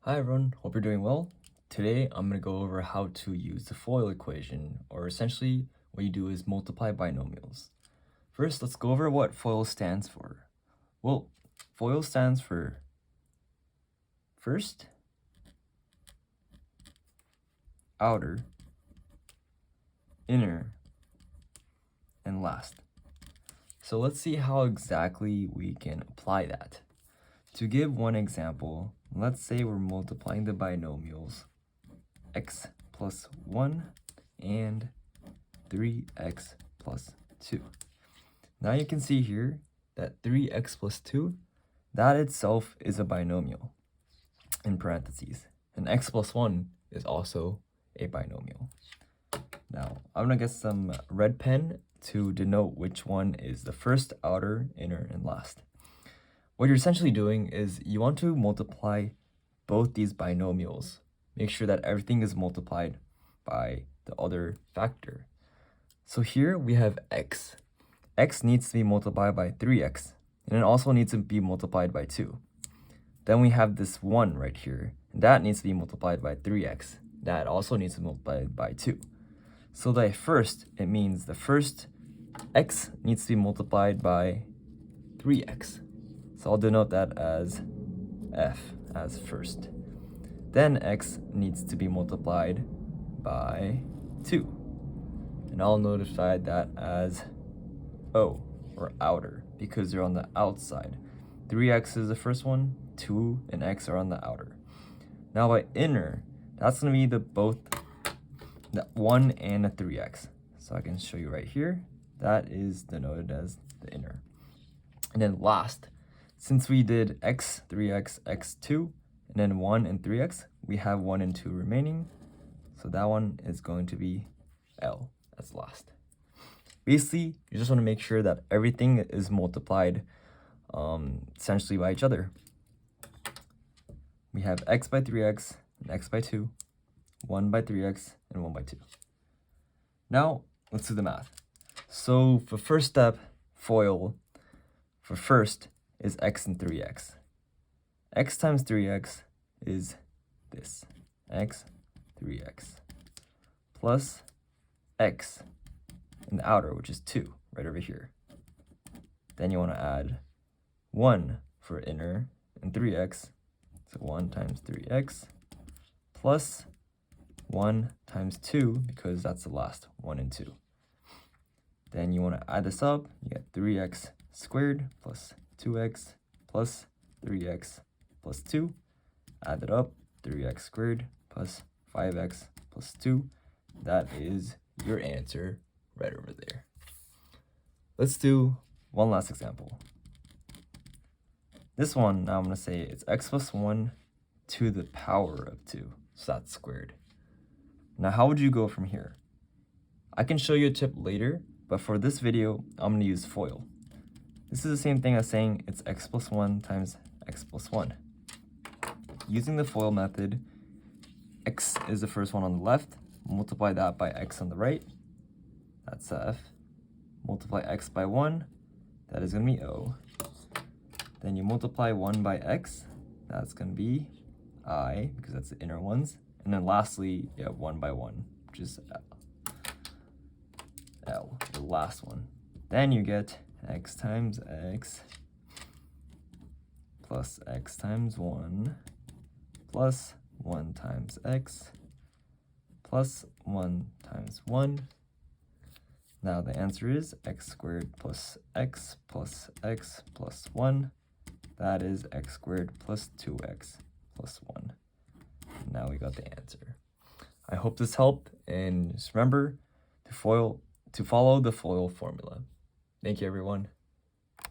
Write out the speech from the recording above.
Hi everyone, hope you're doing well. Today I'm going to go over how to use the FOIL equation, or essentially what you do is multiply binomials. First, let's go over what FOIL stands for. Well, FOIL stands for first, outer, inner, and last. So let's see how exactly we can apply that. To give one example, let's say we're multiplying the binomials x plus 1 and 3x plus 2. Now you can see here that 3x plus 2, that itself is a binomial in parentheses. And x plus 1 is also a binomial. Now, I'm going to get some red pen to denote which one is the first, outer, inner, and last. What you're essentially doing is you want to multiply both these binomials. Make sure that everything is multiplied by the other factor. So here we have x. X needs to be multiplied by 3x, and it also needs to be multiplied by 2. Then we have this 1 right here, and that needs to be multiplied by 3x. That also needs to be multiplied by 2. So that first, it means the first x needs to be multiplied by 3x. So I'll denote that as f, as first. Then x needs to be multiplied by 2. And I'll notify that as O, or outer, because they're on the outside. 3x is the first one, 2 and x are on the outer. Now by inner, that's going to be both the 1 and a 3x. So I can show you right here. That is denoted as the inner. And then last, since we did x, 3x, x2, and then 1 and 3x, we have 1 and 2 remaining. So that one is going to be L as last. Basically, you just want to make sure that everything is multiplied essentially by each other. We have x by 3x and x by 2, 1 by 3x and 1 by 2. Now, let's do the math. So for first step, FOIL, for first is x and 3x. X times 3x is this, x, 3x, plus x in the outer, which is 2, right over here. Then you want to add 1 for inner and 3x, so 1 times 3x, plus 1 times 2, because that's the last 1 and 2. Then you want to add this up, you get 3x squared plus 2x plus 3x plus 2. Add it up, 3x squared plus 5x plus 2. That is your answer right over there. Let's do one last example. This one, now I'm going to say it's x plus 1 to the power of 2. So that's squared. Now, how would you go from here? I can show you a tip later, but for this video, I'm going to use FOIL. This is the same thing as saying it's x plus 1 times x plus 1. Using the FOIL method, x is the first one on the left. Multiply that by x on the right. That's f. Multiply x by 1. That is going to be O. Then you multiply 1 by x. That's going to be I, because that's the inner ones. And then lastly, you have 1 by 1, which is L, the last one. Then you get x times x plus x times 1 plus 1 times x plus 1 times 1. Now the answer is x squared plus x plus x plus 1. That is x squared plus 2x plus 1. Now we got the answer. I hope this helped, and just remember to follow the FOIL formula. Thank you, everyone.